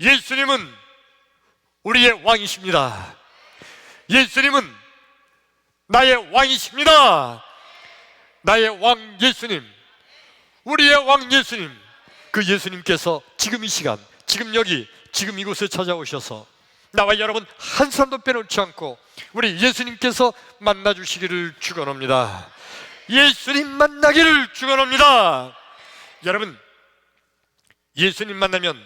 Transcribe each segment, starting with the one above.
예수님은 우리의 왕이십니다. 예수님은 나의 왕이십니다. 나의 왕 예수님, 우리의 왕 예수님, 그 예수님께서 지금 이 시간, 지금 여기, 지금 이곳에 찾아오셔서 나와 여러분 한 사람도 빼놓지 않고 우리 예수님께서 만나주시기를 축원합니다. 예수님 만나기를 축원합니다. 여러분, 예수님 만나면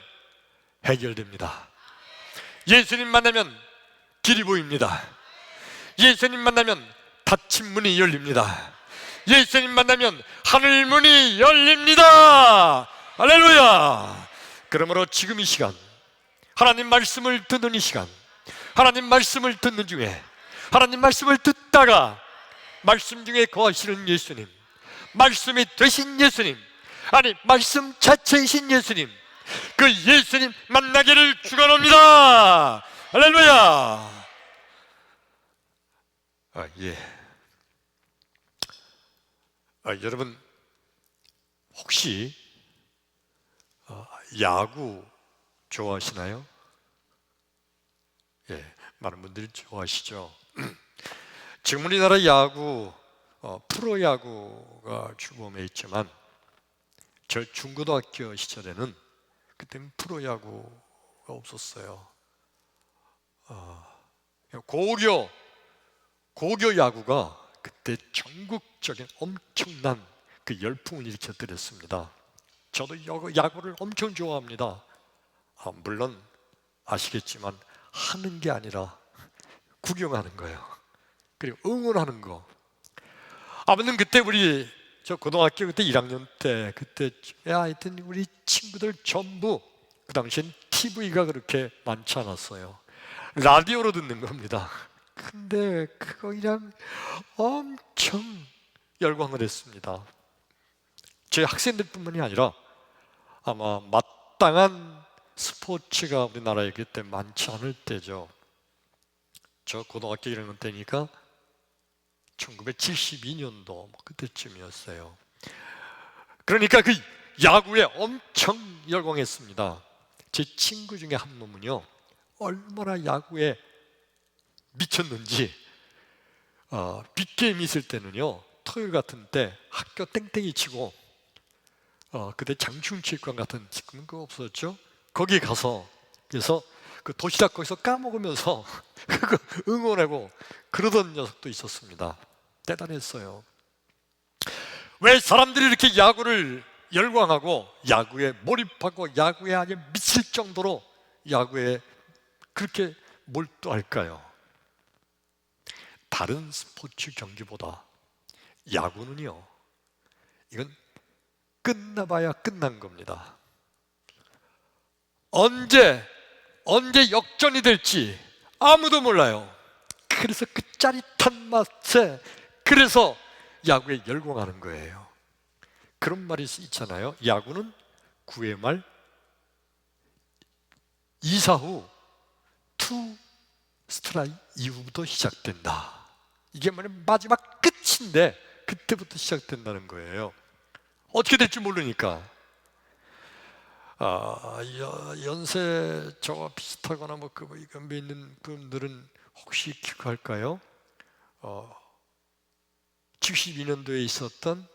해결됩니다. 예수님 만나면 길이 보입니다. 예수님 만나면 닫힌 문이 열립니다. 예수님 만나면 하늘 문이 열립니다. 할렐루야. 그러므로 지금 이 시간, 하나님 말씀을 듣는 이 시간, 하나님 말씀을 듣는 중에, 하나님 말씀을 듣다가 말씀 중에 거하시는 예수님, 말씀이 되신 예수님, 아니 말씀 자체이신 예수님, 그 예수님 만나기를 축원합니다. 할렐루야. 여러분 혹시 야구 좋아하시나요? 많은 분들이 좋아하시죠. 지금 우리나라 야구, 프로야구가 주범에 있지만 저 중고등학교 시절에는 그때는 프로야구가 없었어요. 고교 야구가 그때 전국적인 엄청난 그 열풍을 일으켜드렸습니다. 저도 야구를 엄청 좋아합니다. 물론 아시겠지만 하는 게 아니라 구경하는 거예요. 그리고 응원하는 거. 아무튼 그때 저 고등학교 그때 1학년 때 그때 하여튼 우리 친구들 전부 그 당시엔 TV가 그렇게 많지 않았어요. 라디오로 듣는 겁니다. 근데 그거 그냥 엄청 열광을 했습니다. 저희 학생들뿐만이 아니라 아마 마땅한 스포츠가 우리나라에 그때 많지 않을 때죠. 저 고등학교 1학년 때니까 1972년도 그때쯤이었어요. 그러니까 그 야구에 엄청 열광했습니다. 제 친구 중에 한 놈은요, 얼마나 야구에 미쳤는지 빅게임 있을 때는요, 토요일 같은 때 학교 땡땡이 치고 그때 장충체육관 같은 지금은 그거 없었죠? 거기 가서 그래서 그 도시락 거기서 까먹으면서 그거 응원하고 그러던 녀석도 있었습니다. 대단했어요. 왜 사람들이 이렇게 야구를 열광하고 야구에 몰입하고 야구에 아주 미칠 정도로 야구에 그렇게 몰두할까요? 다른 스포츠 경기보다 야구는요, 이건 끝나봐야 끝난 겁니다. 언제 역전이 될지 아무도 몰라요. 그래서 그 짜릿한 맛에 그래서 야구에 열광하는 거예요. 그런 말이 있잖아요. 야구는 9회 말 2사 후 2 스트라이크 이후부터 시작된다. 이게 마지막 끝인데 그때부터 시작된다는 거예요. 어떻게 될지 모르니까. 연세 저와 비슷하거나 연배 있는 분들은 혹시 기억할까요? 72년도에 있었던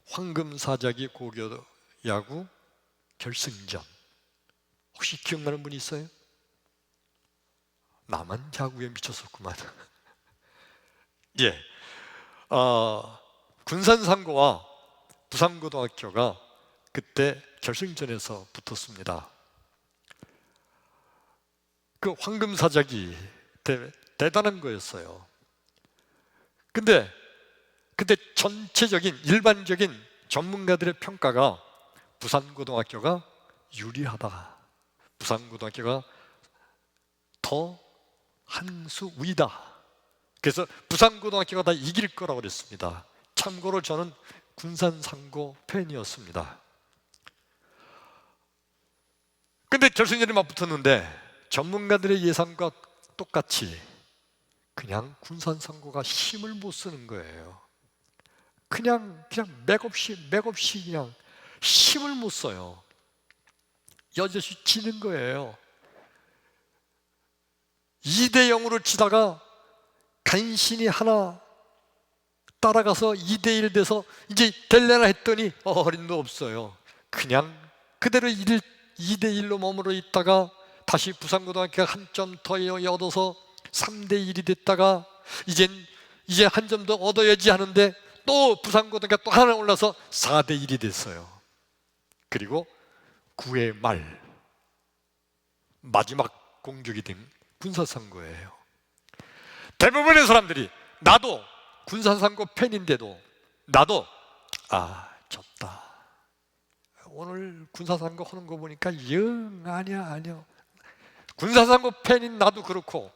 황금사자기 고교 야구 결승전, 혹시 기억나는 분이 있어요? 나만 야구에 미쳤었구만. 군산상고와 부산고등학교가 그때 결승전에서 붙었습니다. 그 황금사자기 대단한 거였어요. 근데 전체적인 일반적인 전문가들의 평가가 부산고등학교가 유리하다, 부산고등학교가 더 한 수 위다. 그래서 부산고등학교가 다 이길 거라고 그랬습니다. 참고로 저는 군산상고 팬이었습니다. 근데 결승전에 맞붙었는데 전문가들의 예상과 똑같이 그냥 군산상고가 힘을 못 쓰는 거예요. 그냥 맥없이 그냥 힘을 못 써요. 여럿이 지는 거예요. 2대 0으로 치다가 간신히 하나 따라가서 2대 1 돼서 이제 될래나 했더니 어린도 없어요. 그냥 그대로 2대 1로 머물러 있다가 다시 부산고등학교가 한 점 더 얻어서 3대 1이 됐다가 이제 한 점 더 얻어야지 하는데 또 부산고등학교가 또 하나 올라서 4대 1이 됐어요. 그리고 9회 말 마지막 공격이 된 군사선거예요. 대부분의 사람들이, 나도 군사선거 팬인데도 나도 졌다, 오늘 군사선거 하는 거 보니까 영 아니야. 군사선거 팬인 나도 그렇고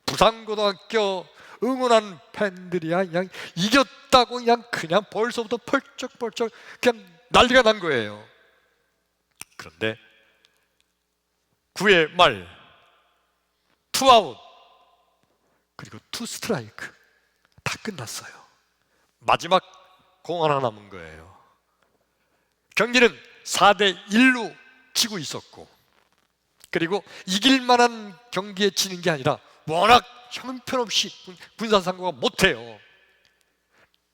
부산고등학교 응원한 팬들이야 그냥 이겼다고 그냥 벌써부터 펄쩍펄쩍 그냥 난리가 난 거예요. 그런데 9회 말 투아웃 그리고 투 스트라이크 다 끝났어요. 마지막 공 하나 남은 거예요. 경기는 4대 1로 지고 있었고, 그리고 이길 만한 경기에 지는 게 아니라 워낙 형편없이 군사선거가 못해요.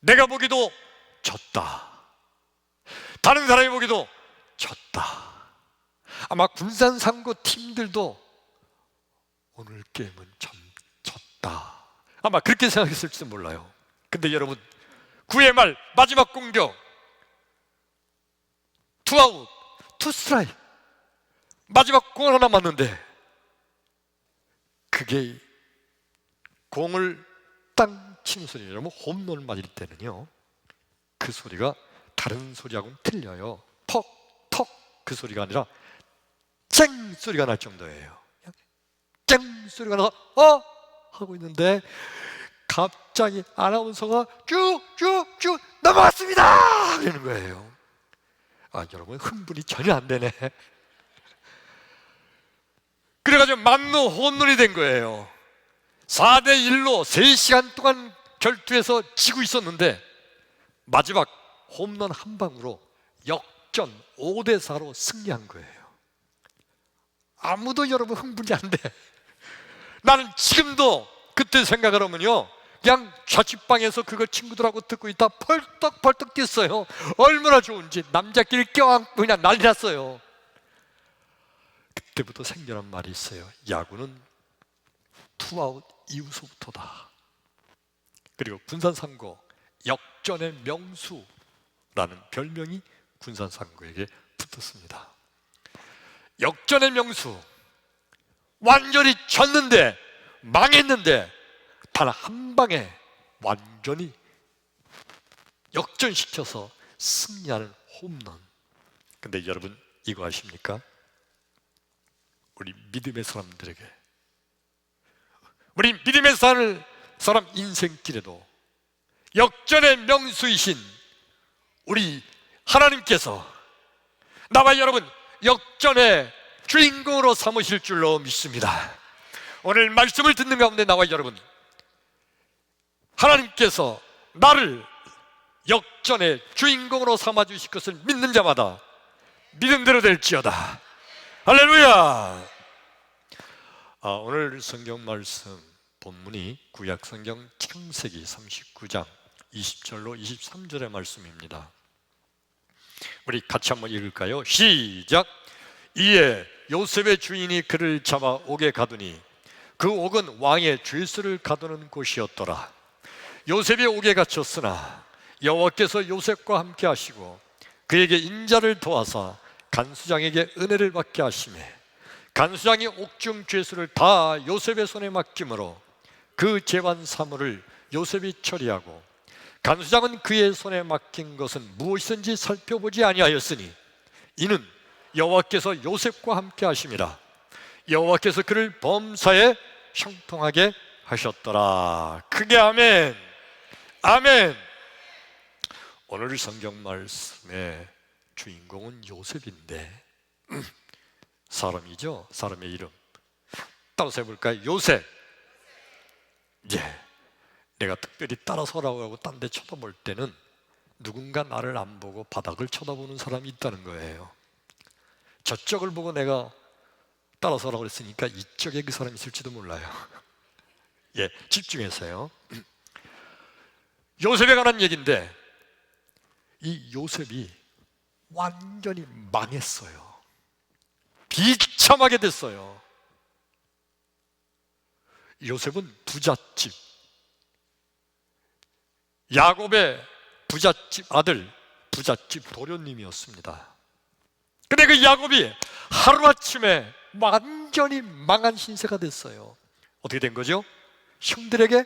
내가 보기도 졌다, 다른 사람이 보기도 졌다. 아마 군사선거 팀들도 오늘 게임은 졌다, 아마 그렇게 생각했을지도 몰라요. 근데 여러분, 9회 말 마지막 공격 투아웃 투 스트라이크 마지막 공 하나 맞는데, 그게 공을 땅 치는 소리, 여러분 홈런을 맞을 때는요 그 소리가 다른 소리하고는 틀려요. 퍽 그 소리가 아니라 쨍 소리가 날 정도예요. 쨍 소리가 나서 하고 있는데 갑자기 아나운서가 쭉쭉쭉 넘어갔습니다 이러는 거예요. 여러분 흥분이 전혀 안 되네. 그래가지고 만루 홈런이 된 거예요. 4대 1로 3시간 동안 결투해서 지고 있었는데 마지막 홈런 한 방으로 역전 5대 4로 승리한 거예요. 아무도 여러분 흥분이 안 돼. 나는 지금도 그때 생각을 하면요 그냥 자취방에서 그거 친구들하고 듣고 있다 펄떡펄떡 뛰었어요. 얼마나 좋은지 남자끼리 껴안고 그냥 난리 났어요. 그때부터 생겨난 말이 있어요. 야구는 투아웃 이후서부터다. 그리고 군산상고 역전의 명수라는 별명이 군산상고에게 붙었습니다. 역전의 명수, 완전히 졌는데 망했는데 단 한 방에 완전히 역전시켜서 승리하는 홈런. 근데 여러분 이거 아십니까? 우리 믿음의 사람들에게, 우리 믿음의 사람 인생길에도 역전의 명수이신 우리 하나님께서 나와 여러분 역전의 주인공으로 삼으실 줄로 믿습니다. 오늘 말씀을 듣는 가운데 나와 여러분, 하나님께서 나를 역전의 주인공으로 삼아주실 것을 믿는 자마다 믿음대로 될지어다. 할렐루야. 오늘 성경 말씀 본문이 구약성경 창세기 39장 20절로 23절의 말씀입니다. 우리 같이 한번 읽을까요? 시작. 이에 요셉의 주인이 그를 잡아 옥에 가두니 그 옥은 왕의 죄수를 가두는 곳이었더라. 요셉이 옥에 갇혔으나 여호와께서 요셉과 함께 하시고 그에게 인자를 도와서 간수장에게 은혜를 받게 하시매 간수장이 옥중 죄수를 다 요셉의 손에 맡김으로 그 재반 사물을 요셉이 처리하고 간수장은 그의 손에 맡긴 것은 무엇이든지 살펴보지 아니하였으니 이는 여호와께서 요셉과 함께 하심이라. 여호와께서 그를 범사에 형통하게 하셨더라. 크게 아멘. 아멘. 오늘 성경 말씀의 주인공은 요셉인데 사람이죠. 사람의 이름 따라서 해볼까요? 요셉. 내가 특별히 따라서라고 하고 딴 데 쳐다볼 때는 누군가 나를 안 보고 바닥을 쳐다보는 사람이 있다는 거예요. 저쪽을 보고 내가 따라서라고 그랬으니까 이쪽에 그 사람이 있을지도 몰라요. 예, 집중해서요. 요셉에 관한 얘기인데, 이 요셉이 완전히 망했어요. 비참하게 됐어요. 요셉은 부잣집, 야곱의 부잣집 아들, 부잣집 도련님이었습니다. 근데 그 야곱이 하루아침에 완전히 망한 신세가 됐어요. 어떻게 된 거죠? 형들에게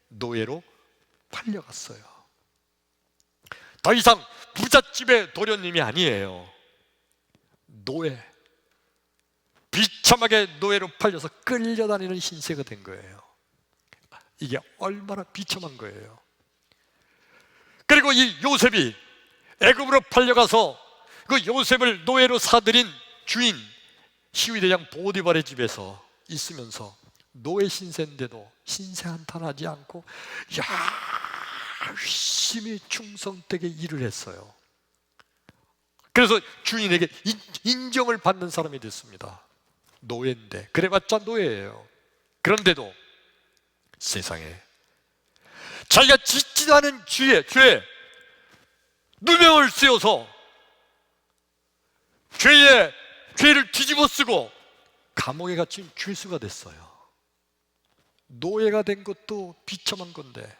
노예로 팔려갔어요. 더 이상 부잣집의 도련님이 아니에요. 노예, 비참하게 노예로 팔려서 끌려다니는 신세가 된 거예요. 이게 얼마나 비참한 거예요. 그리고 이 요셉이 애굽으로 팔려가서 그 요셉을 노예로 사들인 주인 시위대장 보디발의 집에서 있으면서 노예 신세인데도 신세 한탄하지 않고 열심히 충성되게 일을 했어요. 그래서 주인에게 인정을 받는 사람이 됐습니다. 노예인데, 그래봤자 노예예요. 그런데도 세상에 자기가 짓지도 않은 죄에 누명을 씌워서 죄를 뒤집어 쓰고 감옥에 갇힌 죄수가 됐어요. 노예가 된 것도 비참한 건데,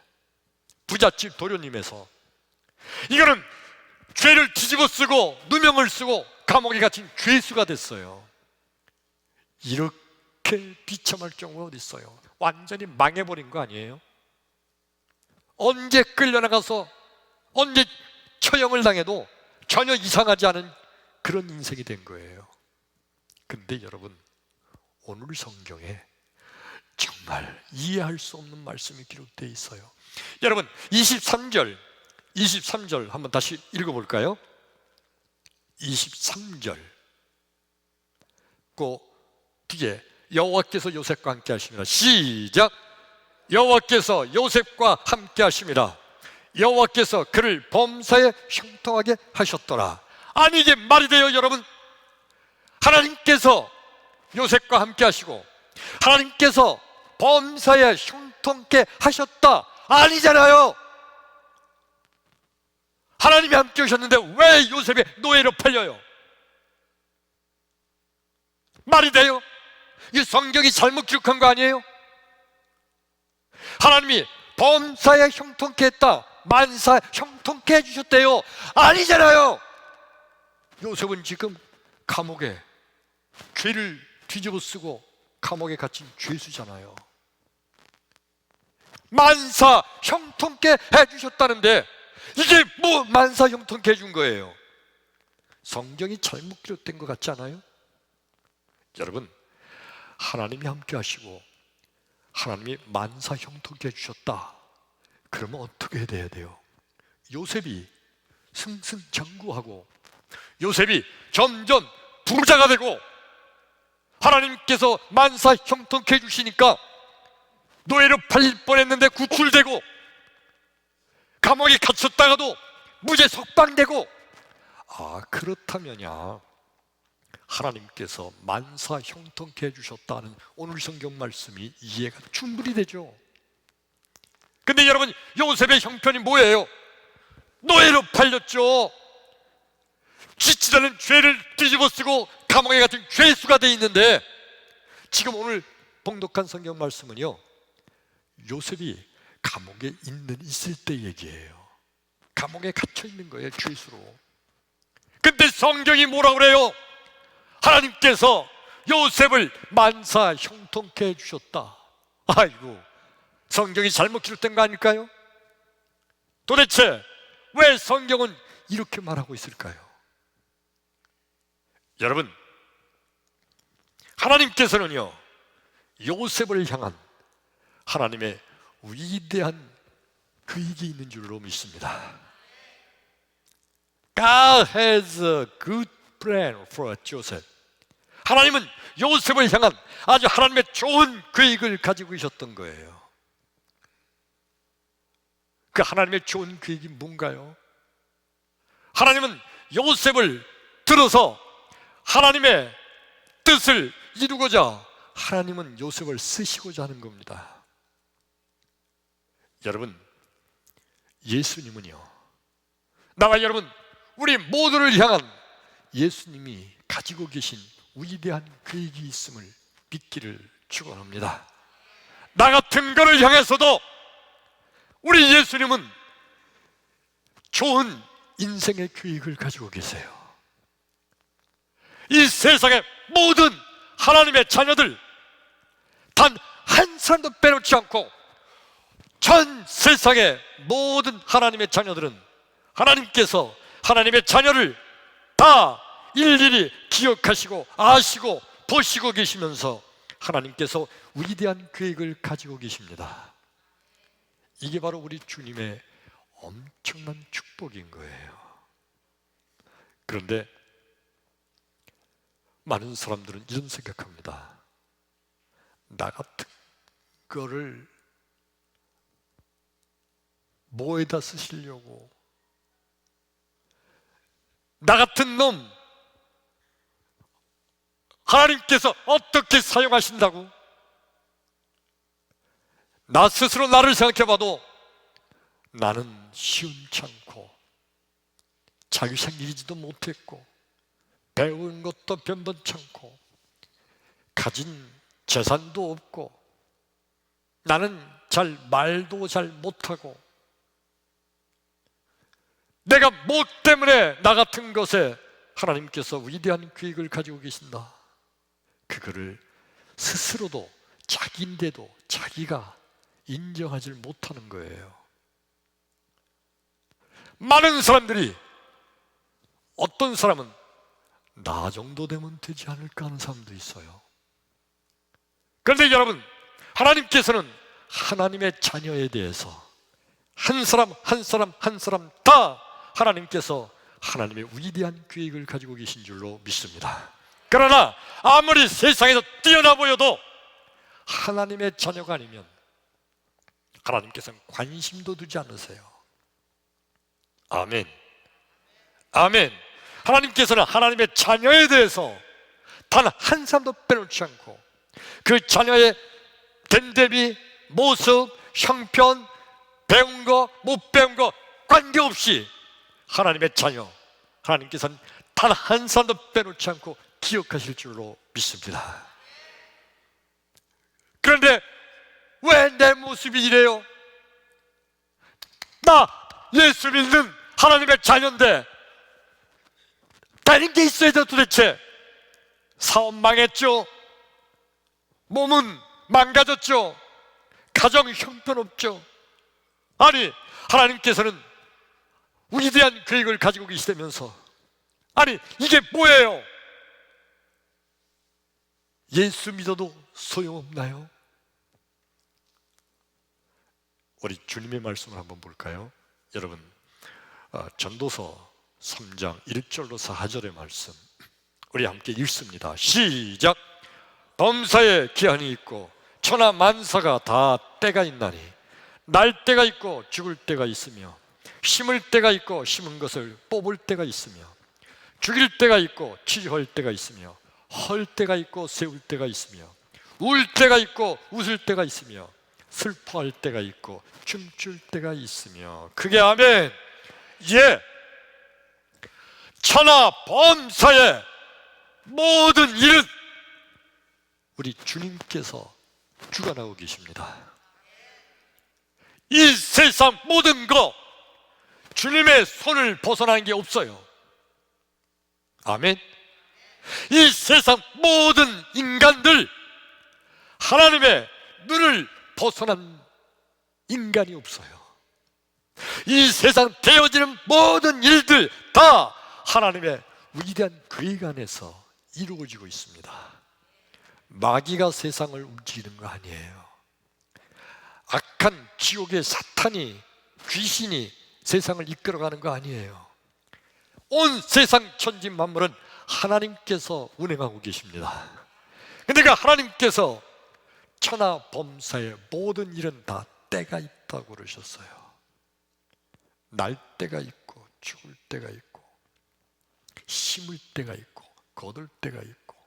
부잣집 도련님에서 이거는 죄를 뒤집어 쓰고 누명을 쓰고 감옥에 갇힌 죄수가 됐어요. 이렇게 비참할 경우가 어디 있어요? 완전히 망해버린 거 아니에요? 언제 끌려나가서 언제 처형을 당해도 전혀 이상하지 않은 그런 인생이 된 거예요. 근데 여러분, 오늘 성경에 정말 이해할 수 없는 말씀이 기록되어 있어요. 여러분, 23절 한번 다시 읽어볼까요? 23절 그 뒤에 여호와께서 요셉과 함께 하심이라. 시작. 여호와께서 요셉과 함께 하심이라. 여호와께서 그를 범사에 형통하게 하셨더라. 아니, 이게 말이 돼요, 여러분? 하나님께서 요셉과 함께 하시고 하나님께서 범사에 형통케 하셨다. 아니잖아요. 하나님이 함께 하셨는데 왜 요셉이 노예로 팔려요? 말이 돼요? 이 성경이 잘못 기록한 거 아니에요? 하나님이 범사에 형통케 했다, 만사에 형통케 해주셨대요. 아니잖아요. 요셉은 지금 감옥에 죄를 뒤집어 쓰고 감옥에 갇힌 죄수잖아요. 만사 형통케 해주셨다는데 이게 뭐 만사 형통케 해준 거예요? 성경이 잘못 기록된 것 같지 않아요? 여러분, 하나님이 함께 하시고 하나님이 만사 형통케 해주셨다. 그러면 어떻게 돼야 돼요? 요셉이 승승장구하고 요셉이 점점 부자가 되고 하나님께서 만사 형통케 해주시니까 노예로 팔릴 뻔했는데 구출되고 감옥에 갇혔다가도 무죄 석방되고, 그렇다면야 하나님께서 만사 형통케 해주셨다는 오늘 성경 말씀이 이해가 충분히 되죠. 근데 여러분, 요셉의 형편이 뭐예요? 노예로 팔렸죠. 짓지 않은 죄를 뒤집어 쓰고 감옥에 갇힌 죄수가 돼 있는데, 지금 오늘 봉독한 성경 말씀은요, 요셉이 감옥에 있을 때 얘기예요. 감옥에 갇혀 있는 거예요, 죄수로. 근데 성경이 뭐라 그래요? 하나님께서 요셉을 만사 형통케 해주셨다. 아이고, 성경이 잘못 기록된 거 아닐까요? 도대체 왜 성경은 이렇게 말하고 있을까요? 여러분, 하나님께서는요, 요셉을 향한 하나님의 위대한 계획이 있는 줄로 믿습니다. God has a good plan for Joseph. 하나님은 요셉을 향한 아주 하나님의 좋은 계획을 가지고 계셨던 거예요. 그 하나님의 좋은 계획이 뭔가요? 하나님은 요셉을 들어서 하나님의 뜻을 이루고자 하나님은 요셉을 쓰시고자 하는 겁니다. 여러분, 예수님은요, 나와 여러분, 우리 모두를 향한 예수님이 가지고 계신 위대한 계획이 있음을 믿기를 축원합니다. 나 같은 거를 향해서도 우리 예수님은 좋은 인생의 계획을 가지고 계세요. 이 세상의 모든 하나님의 자녀들 단 한 사람도 빼놓지 않고 전 세상의 모든 하나님의 자녀들은 하나님께서 하나님의 자녀를 다 일일이 기억하시고 아시고 보시고 계시면서 하나님께서 위대한 계획을 가지고 계십니다. 이게 바로 우리 주님의 엄청난 축복인 거예요. 그런데 많은 사람들은 이런 생각합니다. 나 같은 거를 뭐에다 쓰시려고, 나 같은 놈 하나님께서 어떻게 사용하신다고? 나 스스로 나를 생각해봐도 나는 시원찮고 자기 생기지도 못했고 배운 것도 변변찮고 가진 재산도 없고 나는 말도 잘 못하고 내가 뭐 때문에 나 같은 것에 하나님께서 위대한 계획을 가지고 계신다, 그거를 스스로도 자기인데도 자기가 인정하지 못하는 거예요. 많은 사람들이, 어떤 사람은 나 정도 되면 되지 않을까 하는 사람도 있어요. 그런데 여러분, 하나님께서는 하나님의 자녀에 대해서 한 사람 한 사람 한 사람 다 하나님께서 하나님의 위대한 계획을 가지고 계신 줄로 믿습니다. 그러나 아무리 세상에서 뛰어나 보여도 하나님의 자녀가 아니면 하나님께서는 관심도 두지 않으세요. 아멘. 아멘. 하나님께서는 하나님의 자녀에 대해서 단 한 사람도 빼놓지 않고 그 자녀의 됨됨이, 모습, 형편, 배운 거, 못 배운 거 관계없이 하나님의 자녀, 하나님께서는 단 한 사람도 빼놓지 않고 기억하실 줄로 믿습니다. 그런데 왜 내 모습이 이래요? 나 예수 믿는 하나님의 자녀인데 다른 게 있어야 돼. 도대체 사업 망했죠, 몸은 망가졌죠, 가정 형편없죠. 아니, 하나님께서는 위대한 계획을 가지고 계시다면서, 아니 이게 뭐예요? 예수 믿어도 소용없나요? 우리 주님의 말씀을 한번 볼까요? 여러분, 전도서 3장 1절로 4절의 말씀 우리 함께 읽습니다. 시작. 범사에 기한이 있고 천하 만사가 다 때가 있나니 날 때가 있고 죽을 때가 있으며 심을 때가 있고 심은 것을 뽑을 때가 있으며 죽일 때가 있고 치유할 때가 있으며 헐 때가 있고 세울 때가 있으며 울 때가 있고 웃을 때가 있으며 슬퍼할 때가 있고 춤출 때가 있으며. 그게 아멘. 예, 천하 범사의 모든 일은 우리 주님께서 주관하고 계십니다. 이 세상 모든 거 주님의 손을 벗어나는 게 없어요. 아멘. 이 세상 모든 인간들 하나님의 눈을 벗어난 인간이 없어요. 이 세상 되어지는 모든 일들 다 하나님의 위대한 계획 안에서 이루어지고 있습니다. 마귀가 세상을 움직이는 거 아니에요. 악한 지옥의 사탄이, 귀신이 세상을 이끌어가는 거 아니에요. 온 세상 천지 만물은 하나님께서 운행하고 계십니다. 근데 그 하나님께서 천하 범사의 모든 일은 다 때가 있다고 그러셨어요. 날 때가 있고 죽을 때가 있고 심을 때가 있고 거둘 때가 있고,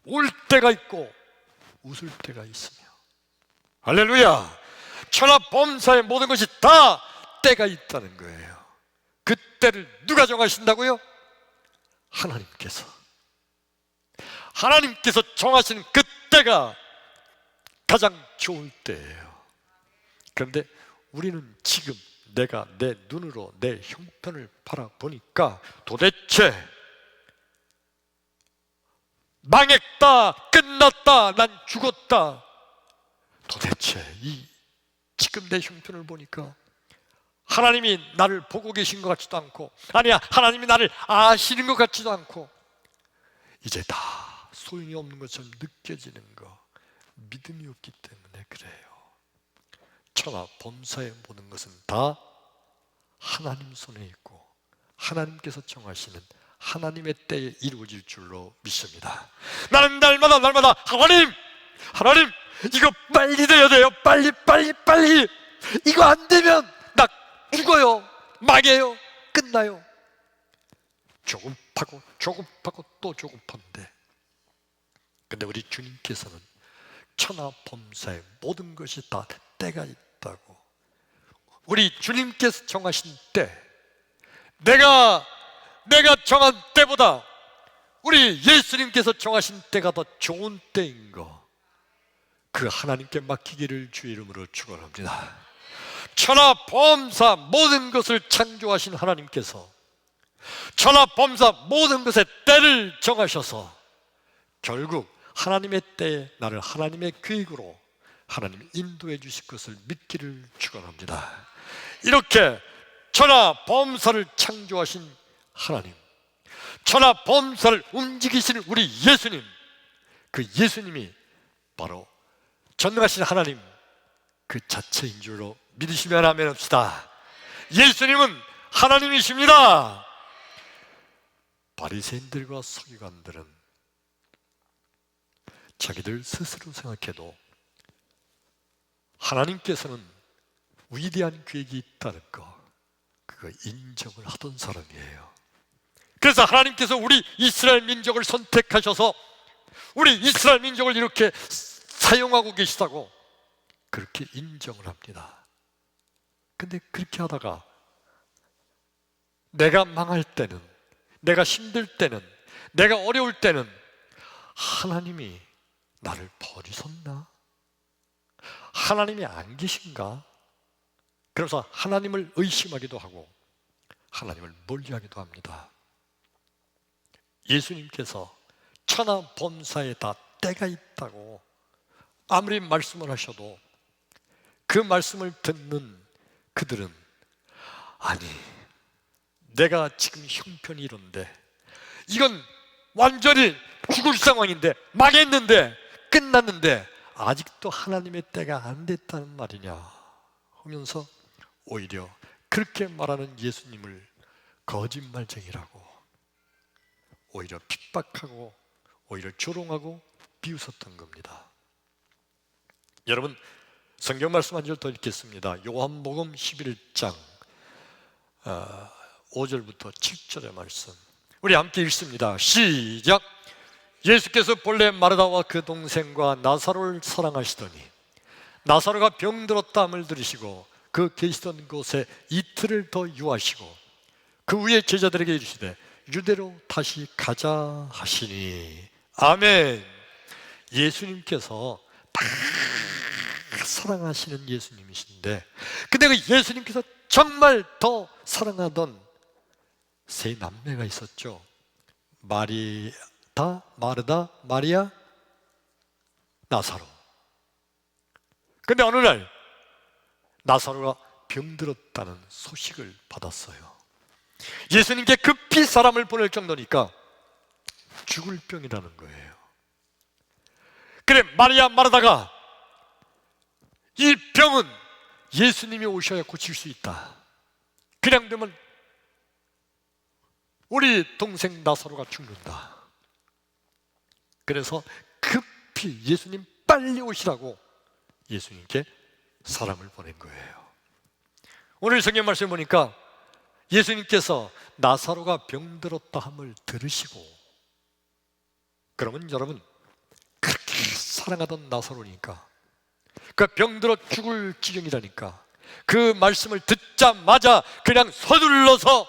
울 때가 있고, 웃을 때가 있으며, 할렐루야! 천하범사의 모든 것이 다 때가 있다는 거예요. 그 때를 누가 정하신다고요? 하나님께서. 하나님께서 정하신 그 때가 가장 좋을 때예요. 그런데 우리는 지금 내가 내 눈으로 내 형편을 바라보니까 도대체 망했다, 끝났다, 난 죽었다, 도대체 지금 내 형편을 보니까 하나님이 나를 보고 계신 것 같지도 않고, 아니야, 하나님이 나를 아시는 것 같지도 않고, 이제 다 소용이 없는 것처럼 느껴지는 거, 믿음이 없기 때문에 그래요. 천하 범사의 모든 것은 다 하나님 손에 있고 하나님께서 정하시는 하나님의 때에 이루어질 줄로 믿습니다. 나는 날마다 하나님 이거 빨리 돼야 돼요. 빨리 이거 안 되면 나 죽어요, 망해요, 끝나요. 조급하고 또 조급한데, 근데 우리 주님께서는 천하 범사의 모든 것이 다 때가 있다고. 우리 주님께서 정하신 때, 내가 정한 때보다 우리 예수님께서 정하신 때가 더 좋은 때인 거, 그 하나님께 맡기기를 주의 이름으로 축원합니다. 천하 범사 모든 것을 창조하신 하나님께서 천하 범사 모든 것의 때를 정하셔서 결국 하나님의 때에 나를 하나님의 계획으로 하나님이 인도해 주실 것을 믿기를 축원합니다. 이렇게 천하 범사를 창조하신 하나님, 천하 범사를 움직이시는 우리 예수님, 그 예수님이 바로 전능하신 하나님 그 자체인 줄로 믿으시면 아멘 합시다. 예수님은 하나님이십니다. 바리새인들과 서기관들은 자기들 스스로 생각해도 하나님께서는 위대한 계획이 있다는 거, 그거 인정을 하던 사람이에요. 그래서 하나님께서 우리 이스라엘 민족을 선택하셔서 우리 이스라엘 민족을 이렇게 사용하고 계시다고 그렇게 인정을 합니다. 근데 그렇게 하다가 내가 망할 때는, 내가 힘들 때는, 내가 어려울 때는 하나님이 나를 버리셨나? 하나님이 안 계신가? 그래서 하나님을 의심하기도 하고 하나님을 멀리하기도 합니다. 예수님께서 천하 범사에 다 때가 있다고 아무리 말씀을 하셔도 그 말씀을 듣는 그들은, 아니, 내가 지금 형편이 이런데, 이건 완전히 죽을 상황인데, 망했는데, 끝났는데 아직도 하나님의 때가 안 됐다는 말이냐 하면서 오히려 그렇게 말하는 예수님을 거짓말쟁이라고 오히려 핍박하고 오히려 조롱하고 비웃었던 겁니다. 여러분, 성경 말씀 한 절 더 읽겠습니다. 요한복음 11장 5절부터 7절의 말씀, 우리 함께 읽습니다. 시작. 예수께서 본래 마르다와 그 동생과 나사로를 사랑하시더니 나사로가 병들었다함을 들으시고 그 계시던 곳에 이틀을 더 유하시고 그 후에 제자들에게 이르시되 유대로 다시 가자 하시니. 아멘. 예수님께서 다 사랑하시는 예수님이신데, 근데 그 예수님께서 정말 더 사랑하던 세 남매가 있었죠. 마르다, 마리아, 나사로. 근데 어느 날 나사로가 병들었다는 소식을 받았어요. 예수님께 급히 사람을 보낼 정도니까 죽을 병이라는 거예요. 그래, 마리아, 마르다가 이 병은 예수님이 오셔야 고칠 수 있다, 그냥 되면 우리 동생 나사로가 죽는다. 그래서 급히 예수님 빨리 오시라고 예수님께 사람을 보낸 거예요. 오늘 성경 말씀 보니까 예수님께서 나사로가 병들었다 함을 들으시고 그러면 여러분, 그렇게 사랑하던 나사로니까, 그 병들어 죽을 지경이라니까, 그 말씀을 듣자마자 그냥 서둘러서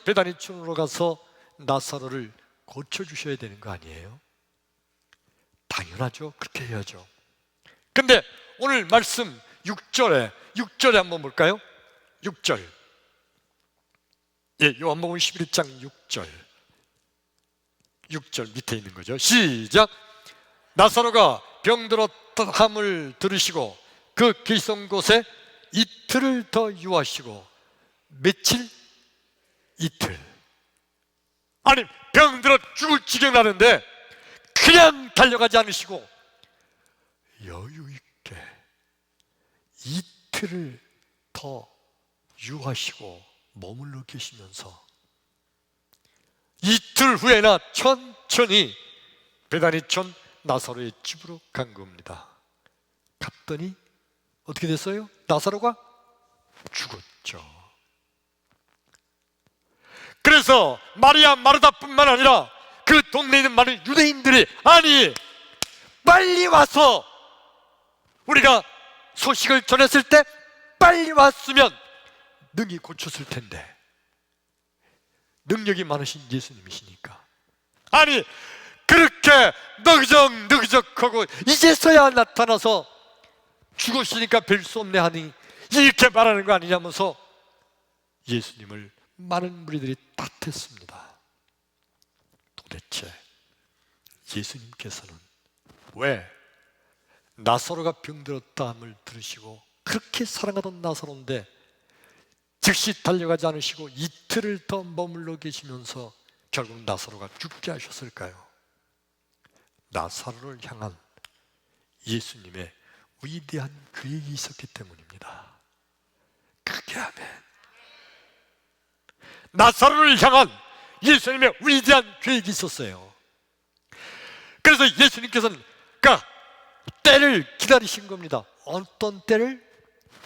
베다니촌으로 가서 나사로를 고쳐주셔야 되는 거 아니에요? 당연하죠. 그렇게 해야죠. 근데 오늘 말씀 6절에 한번 볼까요? 6절. 예, 요한복음 11장 6절 밑에 있는 거죠. 시작. 나사로가 병들었함을 들으시고 그 계시던 곳에 이틀을 더 유하시고. 며칠? 이틀. 아니, 병들어 죽을 지경 나는데 그냥 달려가지 않으시고 여유 있게 이틀을 더 유하시고 머물러 계시면서 이틀 후에나 천천히 베다니촌 나사로의 집으로 간 겁니다. 갔더니 어떻게 됐어요? 나사로가 죽었죠. 그래서 마리아 마르다뿐만 아니라 그 동네에 있는 많은 유대인들이, 아니 빨리 와서 우리가 소식을 전했을 때 빨리 왔으면 능히 고쳤을 텐데, 능력이 많으신 예수님이시니까, 아니 그렇게 너그적너그적하고 이제서야 나타나서 죽었으니까 뵐 수 없네 하니 이렇게 말하는 거 아니냐면서 예수님을 많은 무리들이 탓했습니다. 도대체 예수님께서는 왜 나사로가 병들었다함을 들으시고 그렇게 사랑하던 나사로인데 즉시 달려가지 않으시고 이틀을 더 머물러 계시면서 결국 나사로가 죽게 하셨을까요? 나사로를 향한 예수님의 위대한 계획이 있었기 때문입니다. 그렇게 하면 나사로를 향한 예수님의 위대한 계획이 있었어요. 그래서 예수님께서는 그 때를 기다리신 겁니다. 어떤 때를?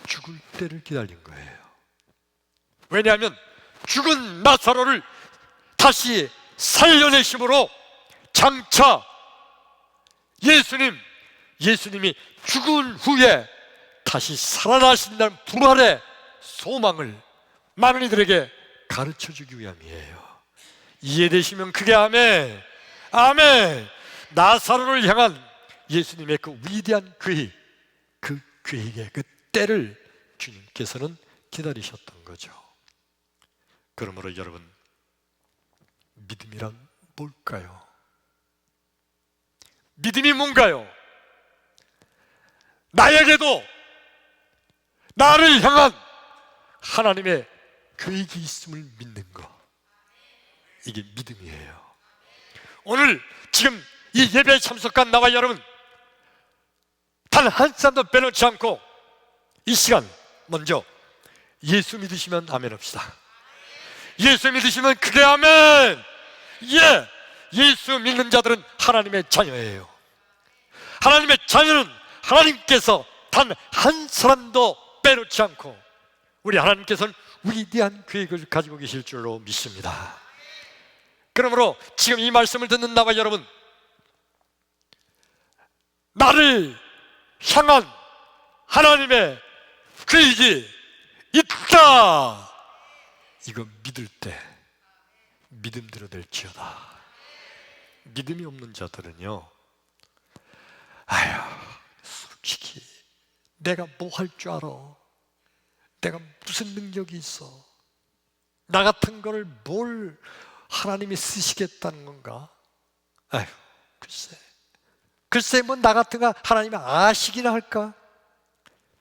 죽을 때를 기다린 거예요. 왜냐하면 죽은 나사로를 다시 살려내심으로 장차 예수님이 죽은 후에 다시 살아나신다는 부활의 소망을 많은 이들에게 가르쳐주기 위함이에요. 이해되시면 크게 아멘. 아멘. 나사로를 향한 예수님의 그 위대한 계획, 그 계획의 그 때를 주님께서는 기다리셨던 거죠. 그러므로 여러분, 믿음이란 뭘까요? 믿음이 뭔가요? 나에게도 나를 향한 하나님의 계획이 있음을 믿는 것, 이게 믿음이에요. 오늘 지금 이 예배에 참석한 나와 여러분, 단 한 사람도 빼놓지 않고 이 시간 먼저 예수 믿으시면 아멘 합시다. 예수 믿으시면 크게 아멘. 예, 예수 믿는 자들은 하나님의 자녀예요. 하나님의 자녀는 하나님께서 단 한 사람도 빼놓지 않고 우리 하나님께서는 위대한 계획을 가지고 계실 줄로 믿습니다. 그러므로 지금 이 말씀을 듣는 나와 여러분, 나를 향한 하나님의 계획이 있다, 이거 믿을 때 믿음대로 될지어다. 믿음이 없는 자들은요, 아휴 솔직히 내가 뭐 할 줄 알아, 내가 무슨 능력이 있어, 나 같은 거를 뭘 하나님이 쓰시겠다는 건가? 아휴 글쎄 뭐 나 같은 거 하나님이 아시기나 할까?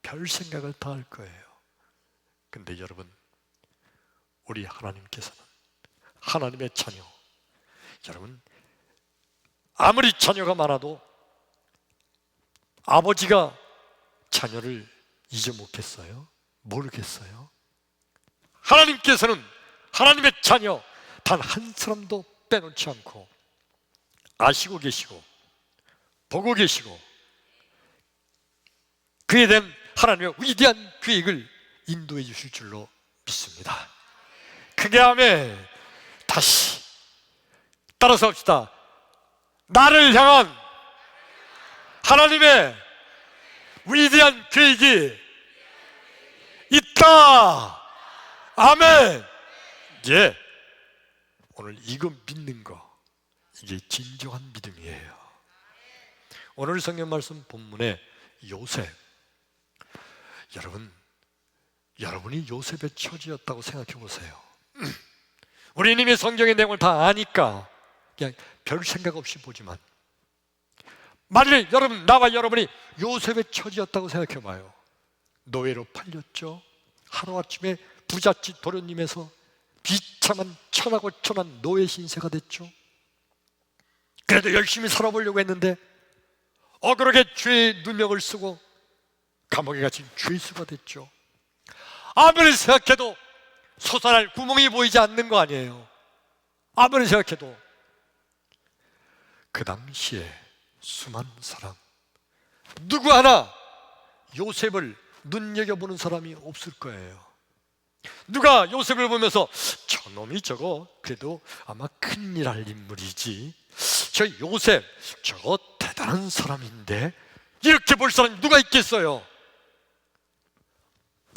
별 생각을 다 할 거예요. 근데 여러분, 우리 하나님께서는 하나님의 자녀, 여러분 아무리 자녀가 많아도 아버지가 자녀를 잊어먹겠어요? 모르겠어요? 하나님께서는 하나님의 자녀 단 한 사람도 빼놓지 않고 아시고 계시고 보고 계시고 그에 대한 하나님의 위대한 계획을 인도해 주실 줄로 믿습니다. 크게 아멘. 다시 따라서 합시다. 나를 향한 하나님의 위대한 계획이 있다. 아멘. 예. 오늘 이거 믿는 거, 이게 진정한 믿음이에요. 오늘 성경 말씀 본문에 요셉, 여러분이 요셉의 처지였다고 생각해 보세요. 우리는 이미 성경의 내용을 다 아니까 그냥 별 생각 없이 보지만, 만일 나와 여러분이 요셉의 처지였다고 생각해 봐요. 노예로 팔렸죠. 하루아침에 부잣집 도련님에서 비참한 천하고천한 노예 신세가 됐죠. 그래도 열심히 살아보려고 했는데 억울하게 죄의 누명을 쓰고 감옥에 갇힌 죄수가 됐죠. 아무리 생각해도 솟아날 구멍이 보이지 않는 거 아니에요. 아무리 생각해도. 그 당시에 수많은 사람, 누구 하나 요셉을 눈여겨보는 사람이 없을 거예요. 누가 요셉을 보면서 저놈이 저거 그래도 아마 큰일 할 인물이지, 저 요셉 저거 대단한 사람인데, 이렇게 볼 사람이 누가 있겠어요?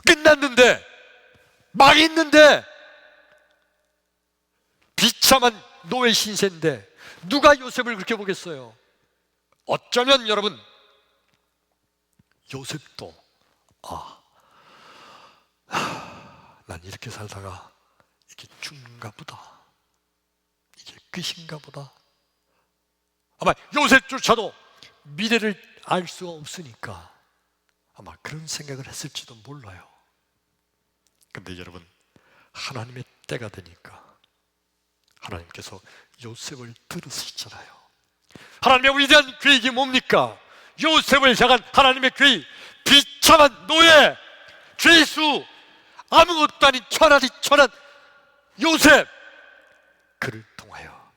끝났는데, 망했는데, 비참한 노예 신세인데 누가 요셉을 그렇게 보겠어요? 어쩌면 여러분, 요셉도 난 이렇게 살다가 이게 죽는가 보다, 이게 끝인가 보다. 아마 요셉조차도 미래를 알 수가 없으니까 아마 그런 생각을 했을지도 몰라요. 근데 여러분, 하나님의 때가 되니까 하나님께서 요셉을 들으시잖아요. 하나님의 위대한 계획이 뭡니까? 요셉을 향한 하나님의 계획, 비참한 노예, 죄수, 아무것도 아닌 천하디 천한 요셉, 그를 통하여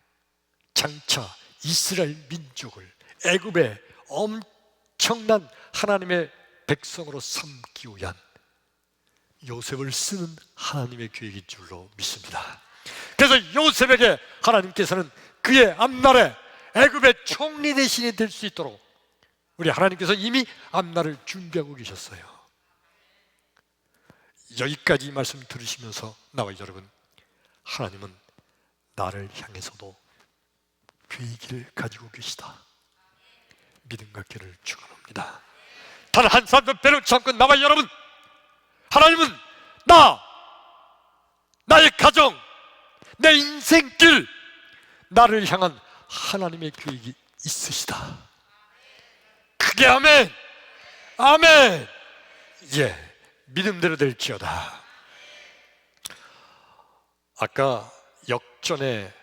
장차 이스라엘 민족을 애굽의 엄청난 하나님의 백성으로 삼기 위한 요셉을 쓰는 하나님의 계획인 줄로 믿습니다. 그래서 요셉에게 하나님께서는 그의 앞날에 애굽의 총리 대신이 될 수 있도록 우리 하나님께서 이미 앞날을 준비하고 계셨어요. 여기까지 이 말씀 들으시면서 나와 여러분, 하나님은 나를 향해서도 계획을 가지고 계시다, 믿음과 깨를 축원합니다. 단 한 사람도 빼놓지 않고 나와 여러분, 하나님은 나의 가정, 내 인생길, 나를 향한 하나님의 계획이 있으시다. 크게 아멘. 아멘. 예, 믿음대로 될지어다. 아까 역전의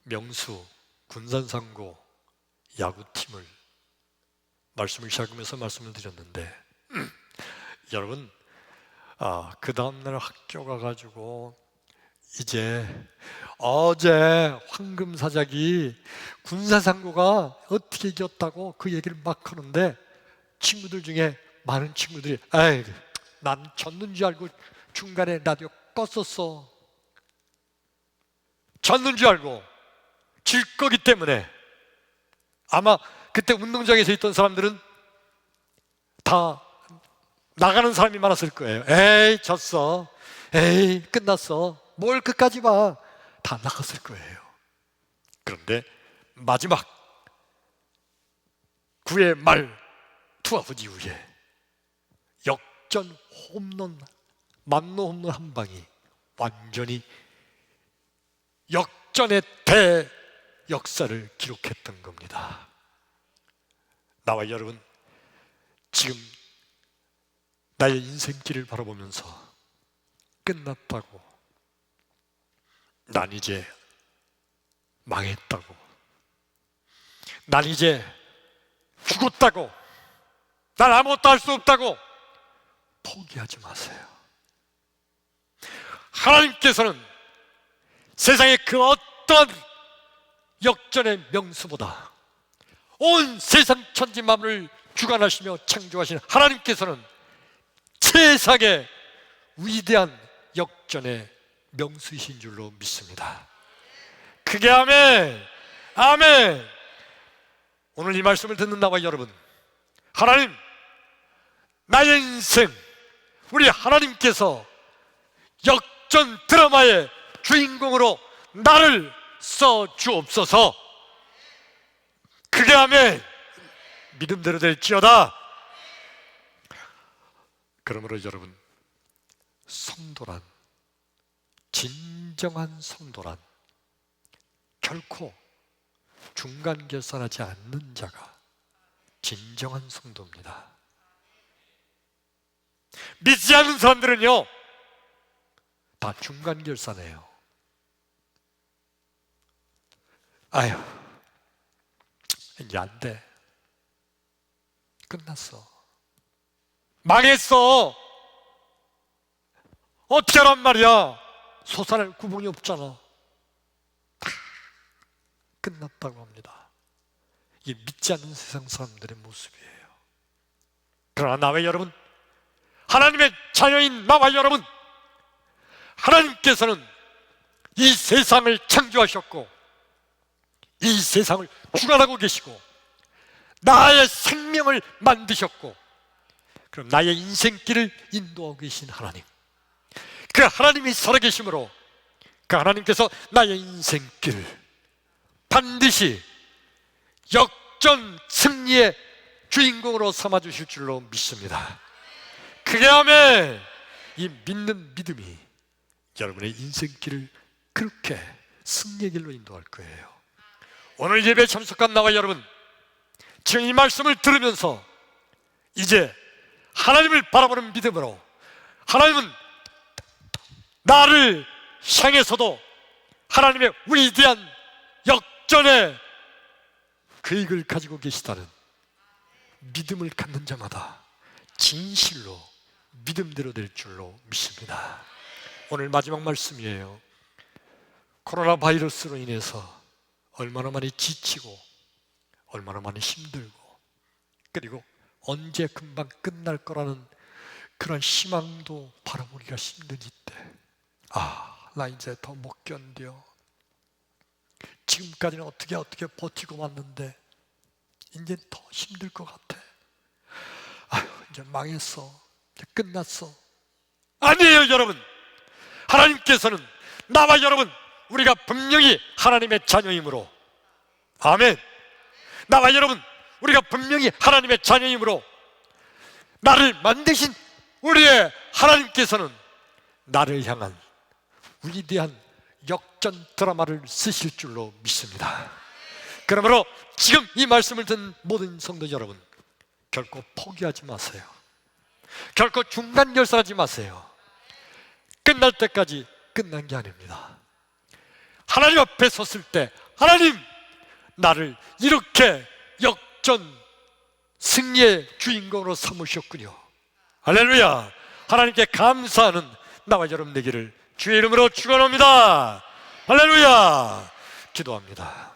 명수 군산상고 야구팀을 말씀을 시작하면서 말씀을 드렸는데 여러분, 그 다음날 학교 가가지고 이제 어제 황금사작이 군산상고가 어떻게 이겼다고 그 얘기를 막 하는데, 친구들 중에 많은 친구들이 난 졌는 줄 알고 중간에 라디오 껐었어. 졌는 줄 알고, 질 거기 때문에. 아마 그때 운동장에서 있던 사람들은 다 나가는 사람이 많았을 거예요. 에이 졌어, 에이 끝났어, 뭘 끝까지 봐, 다 나갔을 거예요. 그런데 마지막 9회 말 투아웃 이후에 역전 홈런, 만노 홈런 한 방이 완전히 역전의 대역사를 기록했던 겁니다. 나와 여러분, 지금 나의 인생길을 바라보면서 끝났다고, 난 이제 망했다고, 난 이제 죽었다고, 난 아무것도 할 수 없다고 포기하지 마세요. 하나님께서는 세상의 그 어떤 역전의 명수보다 온 세상 천지 만물을 주관하시며 창조하시는 하나님께서는 세상의 위대한 역전의 명수이신 줄로 믿습니다. 크게 아멘. 아멘. 오늘 이 말씀을 듣는 나와 여러분, 하나님, 나의 인생, 우리 하나님께서 역전 드라마의 주인공으로 나를 써주옵소서. 그게 아멘. 믿음대로 될지어다. 그러므로 여러분, 성도란, 진정한 성도란 결코 중간 결산하지 않는 자가 진정한 성도입니다. 믿지 않는 사람들은요, 다 중간 결산해요. 아유, 이제 안 돼. 끝났어. 망했어. 어떻게 하란 말이야. 솟아날 구멍이 없잖아. 다 끝났다고 합니다. 이게 믿지 않는 세상 사람들의 모습이에요. 그러나 나와 여러분, 하나님의 자녀인 나와 여러분, 하나님께서는 이 세상을 창조하셨고 이 세상을 주관하고 계시고 나의 생명을 만드셨고, 그럼 나의 인생길을 인도하고 계신 하나님, 그 하나님이 살아계심으로 그 하나님께서 나의 인생길을 반드시 역전 승리의 주인공으로 삼아주실 줄로 믿습니다. 그게 아멘. 이 믿는 믿음이 여러분의 인생길을 그렇게 승리의 길로 인도할 거예요. 오늘 예배에 참석한 나와 여러분, 지금 이 말씀을 들으면서 이제 하나님을 바라보는 믿음으로, 하나님은 나를 향해서도 하나님의 위대한 역전의 계획을 가지고 계시다는 믿음을 갖는 자마다 진실로 믿음대로 될 줄로 믿습니다. 오늘 마지막 말씀이에요. 코로나 바이러스로 인해서 얼마나 많이 지치고 얼마나 많이 힘들고, 그리고 언제 금방 끝날 거라는 그런 희망도 바라보기가 힘든 이때, 나 이제 더 못 견뎌. 지금까지는 어떻게 버티고 왔는데 이제 더 힘들 것 같아. 이제 망했어. 이제 끝났어. 아니에요, 여러분. 하나님께서는 나와 여러분, 우리가 분명히 하나님의 자녀이므로, 아멘. 나와 여러분, 우리가 분명히 하나님의 자녀이므로 나를 만드신 우리의 하나님께서는 나를 향한 위대한 역전 드라마를 쓰실 줄로 믿습니다. 그러므로 지금 이 말씀을 듣는 모든 성도 여러분, 결코 포기하지 마세요. 결코 중간 결산하지 마세요. 끝날 때까지 끝난 게 아닙니다. 하나님 앞에 섰을 때, 하나님, 나를 이렇게 역전 승리의 주인공으로 삼으셨군요. 할렐루야. 하나님께 감사하는 나와 여러분 되기를 주의 이름으로 축원합니다. 할렐루야. 기도합니다.